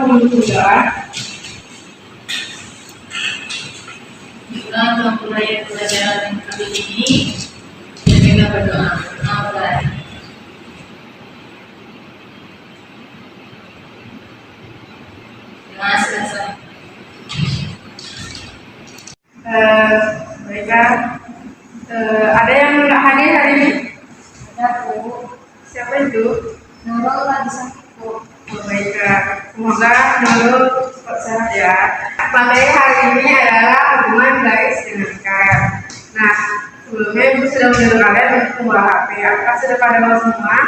berdoa. Untuk mulai pelajaran kali ini, kita berdoa. Baiklah, ada yang nggak hadir hari ini? Ada Bu. Siapa itu? Nurul lagi sakit Bu. Baiklah, semoga Nurul cepat sehat ya. Materi hari ini adalah hubungan baik dengan kan. Nah, sebelumnya Ibu sudah mendengarkan untuk membawa HP. Apakah sudah pada mau semua?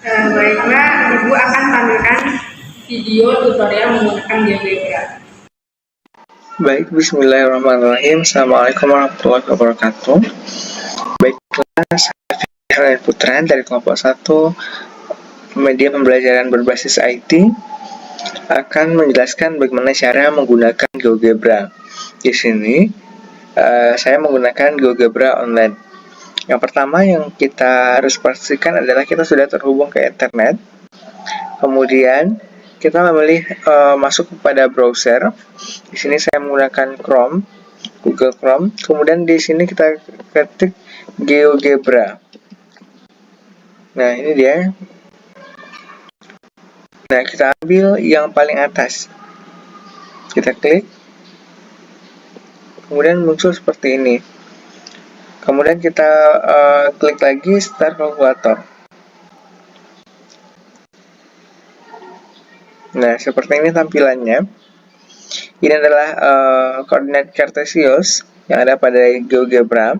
Baiklah, Ibu akan tampilkan video tutorial menggunakan GeoGebra. Baik, bismillahirrahmanirrahim. Assalamualaikum warahmatullahi wabarakatuh. Baiklah, saya Fikri Putra dari kelompok 1 media pembelajaran berbasis IT akan menjelaskan bagaimana cara menggunakan GeoGebra. Di sini saya menggunakan GeoGebra online. Yang pertama yang kita harus pastikan adalah kita sudah terhubung ke internet. Kemudian kita memilih masuk kepada browser. Di sini saya menggunakan Chrome, Google Chrome. Kemudian di sini kita ketik GeoGebra. Nah, ini dia. Nah, kita ambil yang paling atas. Kita klik. Kemudian muncul seperti ini. Kemudian kita klik lagi Start Calculator. Nah, seperti ini tampilannya. Ini adalah koordinat Cartesius yang ada pada GeoGebra.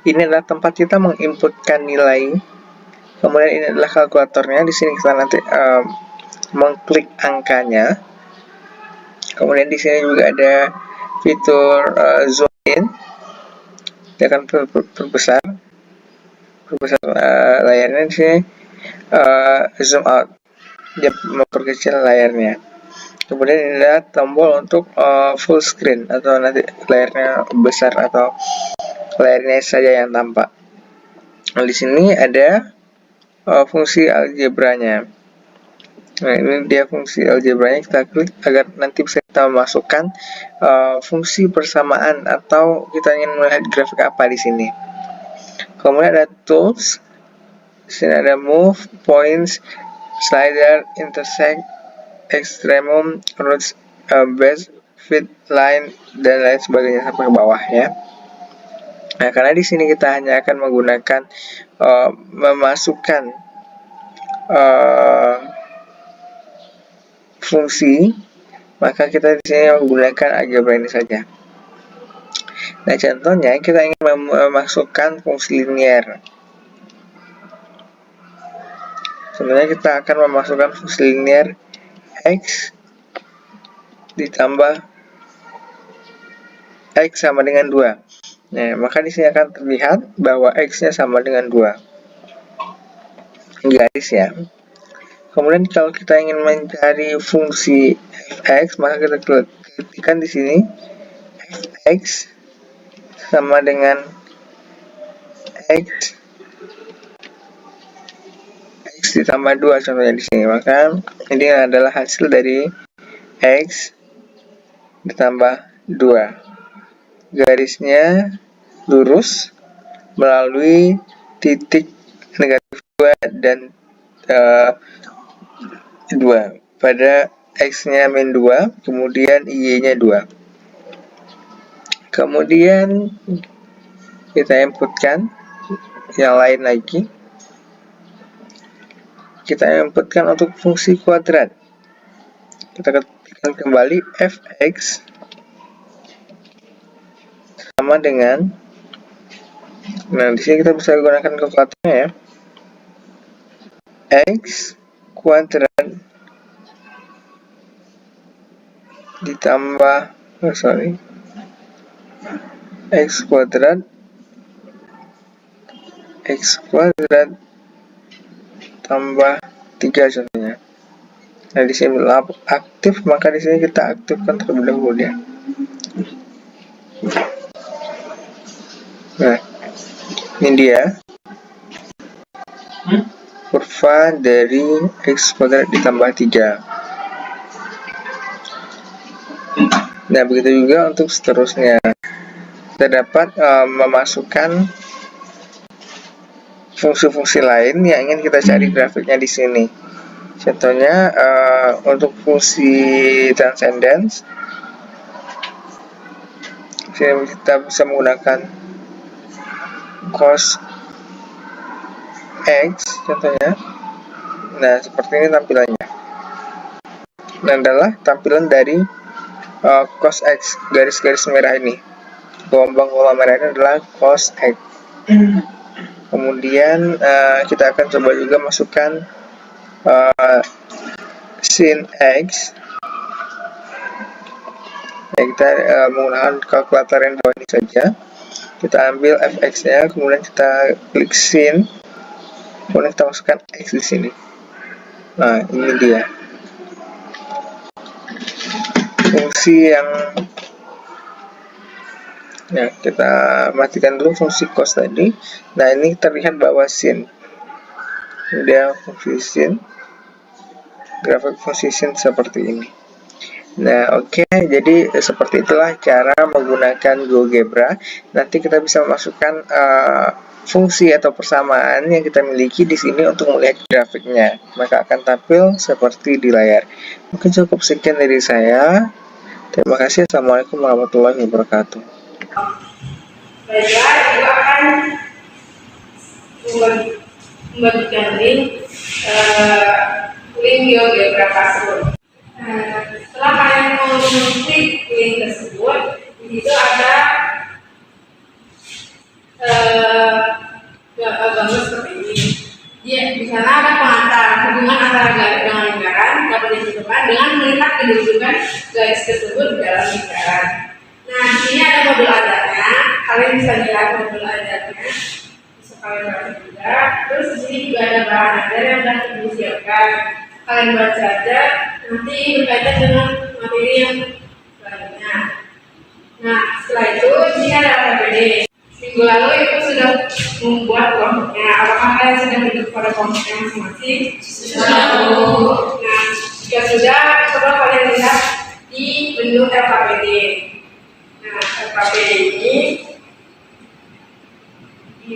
Ini adalah tempat kita menginputkan nilai. Kemudian ini adalah kalkulatornya. Di sini kita nanti mengklik angkanya. Kemudian di sini juga ada fitur zoom in. Dia akan perbesar layarnya. Di sini zoom out. Dia memperkecil layarnya. Kemudian ini adalah tombol untuk full screen atau nanti layarnya besar atau layarnya saja yang tampak. Nah, di sini ada fungsi algebranya. Nah, ini dia fungsi algebranya. Kita klik agar nanti bisa kita memasukkan fungsi persamaan atau kita ingin melihat grafik apa di sini. Kemudian ada tools. Di sini ada move, points, slider, intersect, extremum, roots, base, fit, line, dan lain sebagainya sampai ke bawah ya. Nah, karena di sini kita hanya akan menggunakan memasukkan fungsi, maka kita di sini menggunakan algebra ini saja. Nah, contohnya kita ingin memasukkan fungsi linier. Contohnya kita akan memasukkan fungsi linier X ditambah X sama dengan 2. Nah, maka di sini akan terlihat bahwa X-nya sama dengan 2. Garis ya. Kemudian kalau kita ingin mencari fungsi fx, maka kita ketikkan di sini fx sama dengan x ditambah 2 contohnya di sini. Maka ini adalah hasil dari x ditambah 2. Garisnya lurus melalui titik negatif 2 dan 2 pada x-nya min 2, kemudian y-nya 2. Kemudian kita inputkan yang lain lagi. Kita inputkan untuk fungsi kuadrat. Kita ketikkan kembali fx sama dengan, nah di sini kita bisa gunakan kalkulatornya ya, x kuadrat ditambah x kuadrat tambah 3 contohnya. Nah, di sini aktif, maka di sini kita aktifkan terlebih dahulu ya. Nah, ini dia alfa dari x kuadrat ditambah 3. Nah, begitu juga untuk seterusnya. Kita dapat memasukkan fungsi-fungsi lain yang ingin kita cari grafiknya di sini. Contohnya untuk fungsi transcendence, kita bisa menggunakan cos x contohnya. Nah, seperti ini tampilannya. Ini adalah tampilan dari cos x, garis-garis merah ini. Gelombang-gelombang merah ini adalah cos x. Kemudian kita akan coba juga masukkan sin x. Ya, kita menggunakan kalkulator yang bawah ini saja. Kita ambil fx-nya, kemudian kita klik sin, kemudian kita masukkan x di sini. Nah, ini dia fungsi yang ya, kita matikan dulu fungsi cos tadi. Nah, ini terlihat bahwa sin, dia fungsi sin, grafik fungsi sin seperti ini. Nah, oke, jadi seperti itulah cara menggunakan GeoGebra. Nanti kita bisa memasukkan fungsi atau persamaan yang kita miliki di sini untuk melihat grafiknya, maka akan tampil seperti di layar. Mungkin cukup sekian dari saya. Terima kasih. Assalamualaikum warahmatullahi wabarakatuh. Baiklah, Ibu akan membagikan link GeoGebra Classroom. Setelah kalian mengklik link tersebut, di situ ada gambar seperti ini. Di sana ada pengantar hubungan antara garis dengan lingkaran dapat ditentukan dengan melihat kedudukan garis tersebut di dalam lingkaran. Nah, di sini ada modul ajarnya. Kalian bisa lihat modul ajarnya. Bisa kalian baca juga. Terus di sini juga ada bahan ajar yang sudah disiapkan. Kalian baca aja. Nanti berkaitan dengan materi yang lainnya. Nah, setelah itu di sini ada APBD. Minggu lalu itu sudah membuat kelompoknya. Apakah kalian sudah duduk pada kelompoknya masing-masing? Sudah. Nah, jika sudah, coba kalian lihat di menu LKPD. Nah, LKPD ini di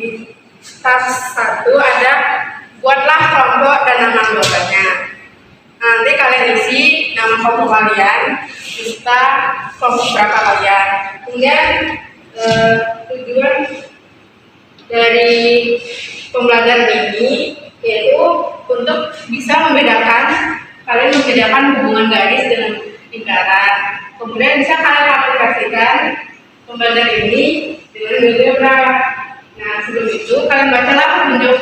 tab 1 ada buatlah kelompok dan nama anggotanya. Nanti kalian isi nama kelompok kalian, serta kelompok berapa kalian. Kemudian tujuan dari pembelajaran ini yaitu untuk bisa membedakan hubungan garis dengan lingkaran. Kemudian bisa kalian aplikasikan pembelajaran ini dengan GeoGebra. Nah, sebelum itu kalian bacalah petunjuk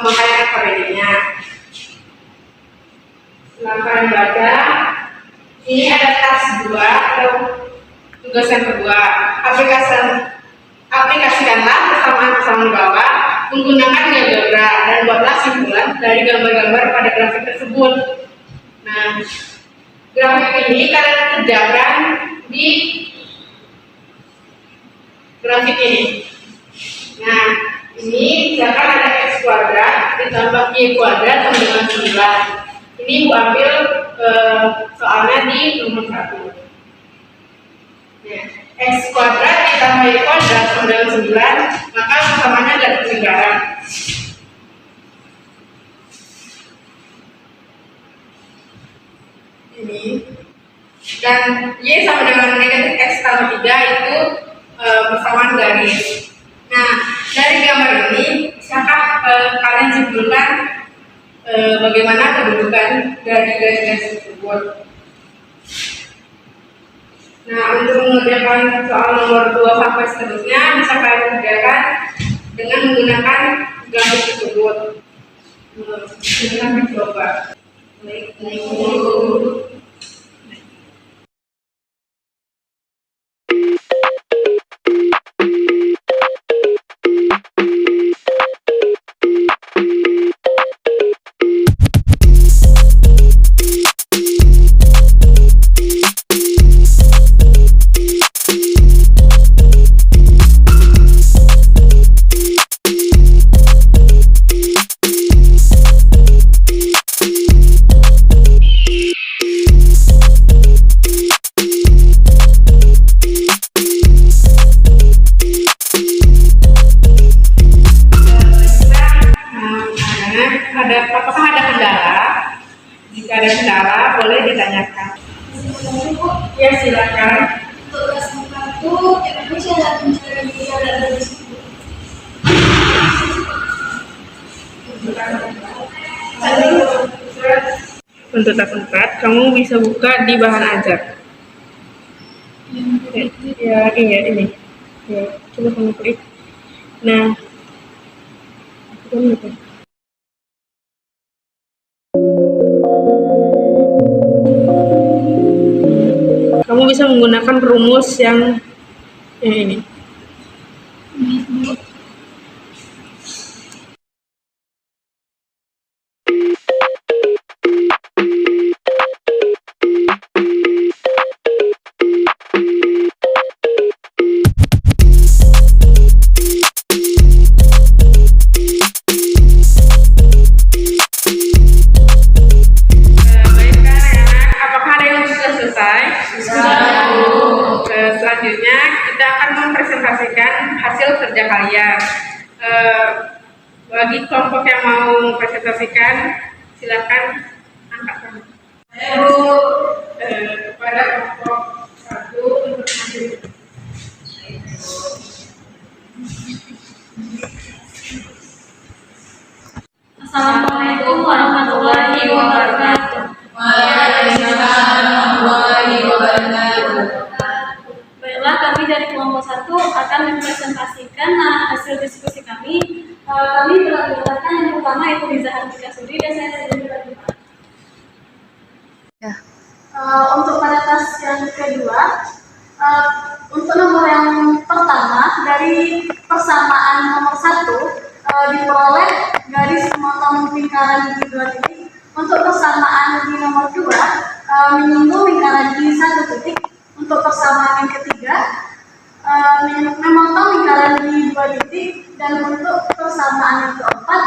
pemakaian APBD-nya. Setelah kalian baca, ini ada tas 2 atau tugas yang kedua. Aplikasikanlah persamaan-persamaan bawah menggunakan GeoGebra dan buatlah simpulan dari gambar-gambar pada grafik tersebut. Nah, grafik ini kalian kerjakan di grafik ini. Nah, ini misalkan ada x kuadrat ditambah y kuadrat sama dengan 9. Ini Bu ambil soalnya di nomor 1. Nah, x kuadrat ditambah y kuadrat sama dengan 9, maka persamanya garis lingkaran. Ini dan y sama dengan negatif x tambah 3 itu persamaan garis. Nah, dari gambar ini bisakah kalian simpulkan bagaimana kedudukan dari garis-garis tersebut? Nah, untuk mengerjakan soal nomor 2 sampai seterusnya bisa kalian kerjakan dengan menggunakan grafik tersebut. Kita mencoba. Baik. Ya, silakan. Untuk kelas 4 itu Indonesia adalah mencari jarak dari situ. Untuk tas 4, kamu bisa buka di bahan ajar. Ya, ini. Ya, coba kamu klik. Nah, kamu bisa menggunakan rumus yang ini. Baiklah anak-anak, apakah ada yang sudah selesai? Selanjutnya kita akan mempresentasikan hasil kerja kalian. Bagi kelompok yang mau mempresentasikan, silakan angkat tangan. Kepada kelompok 1 untuk hasil. Assalamualaikum warahmatullahi wabarakatuh. Waalaikumsalam warahmatullahi wabarakatuh. Baiklah, kami dari kelompok 1 akan mempresentasikan hasil diskusi kami. Kami telah menggunakan yang pertama yaitu Riza Hardika Suri dan saya sendiri lagi. Untuk pada tas yang kedua, untuk nomor yang pertama dari persamaan nomor 1 diperoleh garis memotong lingkaran di 2 titik. Untuk persamaan di nomor 2 menyinggung lingkaran di 1 titik. Untuk persamaan yang ketiga memotong lingkaran di 2 titik. Dan untuk persamaan yang keempat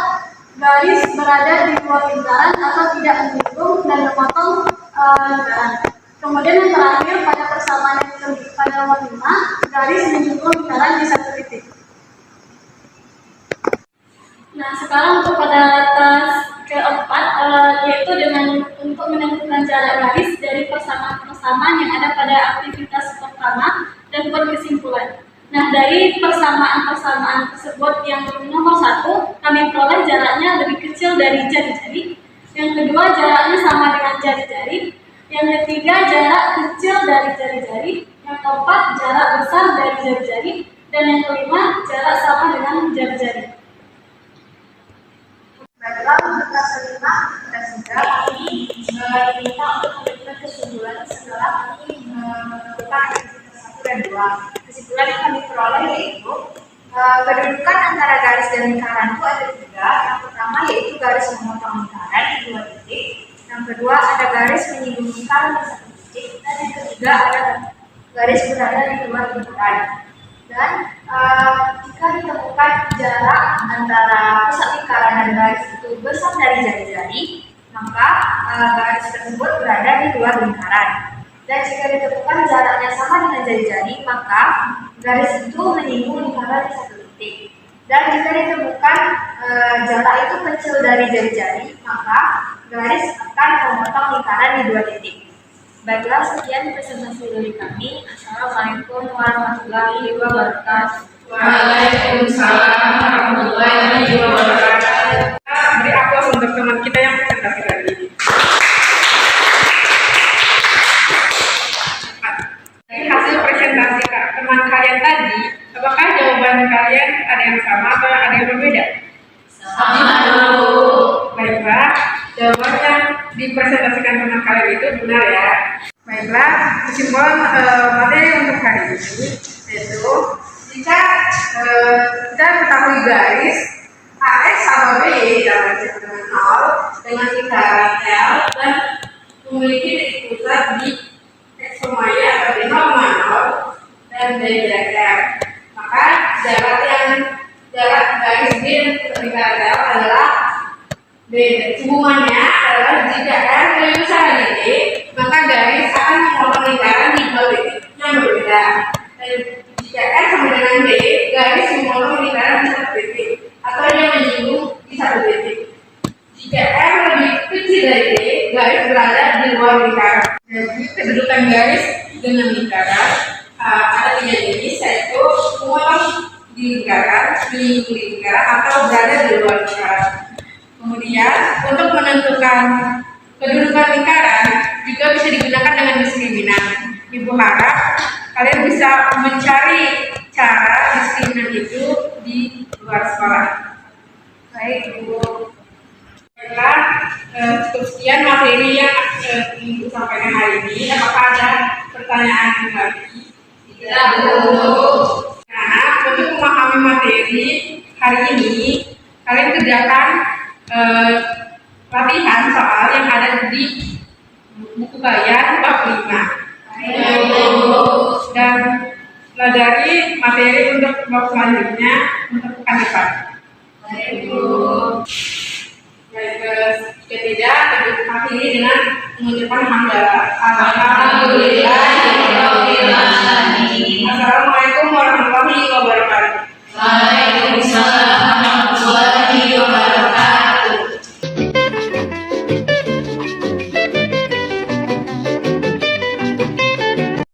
garis berada di luar lingkaran atau tidak menyinggung dan memotong lingkaran. Kemudian yang terakhir pada persamaan yang pada nomor 5 garis menyinggung lingkaran di 1 titik. Nah, sekarang untuk pada tas keempat, yaitu untuk menentukan jarak garis dari persamaan-persamaan yang ada pada aktivitas pertama dan buat kesimpulan. Nah, dari persamaan-persamaan tersebut yang nomor 1, kami peroleh jaraknya lebih kecil dari jari-jari. Yang kedua, jaraknya sama dengan jari-jari. Yang ketiga, jarak kecil dari jari-jari. Yang keempat, jarak besar dari jari-jari. Dan yang kelima, jarak sama dengan jari-jari. Baiklah, untuk kelas 5 kita sudah diminta untuk memberikan kesimpulan setelah kami melakukan aktivitas 1 dan 2. Kesimpulan yang kami peroleh yaitu kedudukan antara garis dan lingkaran itu ada 3. Yang pertama yaitu garis memotong lingkaran di 2 titik. Yang kedua ada garis menyinggung lingkaran di 1 titik. Dan yang ketiga ada garis berada di luar lingkaran. Dan jika ditemukan jarak antara pusat lingkaran dan garis itu besar dari jari-jari, maka garis tersebut berada di luar lingkaran. Dan jika ditemukan jaraknya sama dengan jari-jari, maka garis itu menyinggung lingkaran di 1 titik. Dan jika ditemukan jarak itu kecil dari jari-jari, maka garis akan memotong lingkaran di 2 titik. Baiklah, sekian presentasi dari kami. Assalamualaikum warahmatullahi wabarakatuh. Waalaikumsalam warahmatullahi wabarakatuh. Beri aplaus untuk teman kita yang presentasi kali ini. Dari hasil presentasi teman kalian tadi, apakah jawaban kalian ada yang sama atau ada yang berbeda? Sama. Baiklah, jawaban yang dipresentasikan teman kalian itu benar ya. Baiklah, kesimpulan materi untuk hari ini yaitu jika kita ketahui garis AS sama B dalam dengan 0 dengan lingkaran L dan memiliki titik pusat di X, Y atau di 0, dan B dan R, maka jarak garis B dan lingkaran L adalah B. Hubungannya adalah jika R lebih besar dari D, maka garis akan memotong lingkaran di 2 titik yang berbeda. Dan jika R sama dengan D, garis memotong lingkaran di 1 titik atau yang menyinggung di 1 titik. Jika R lebih kecil dari D, garis berada di luar lingkaran. Jadi kedudukan garis dengan lingkaran ada 3 jenis, yaitu memotong di lingkaran, di lingkaran, atau berada di luar lingkaran. Kemudian untuk menentukan kedudukan lingkaran juga bisa digunakan dengan diskriminan. Ibu harap kalian bisa mencari cara diskriminan itu di luar sekolah. Baik, Ibu. Baiklah, cukup sekian materi yang Ibu sampaikan hari ini. Apakah ada pertanyaan lagi? Tidak, Bu. Nah, untuk memahami materi hari ini, kalian kerjakan latihan soal yang ada di buku kalian bab 5. Dan pelajari materi untuk bab selanjutnya untuk pekan depan. Baik, jika tidak, kita akhiri dengan mengucapkan hamdalah.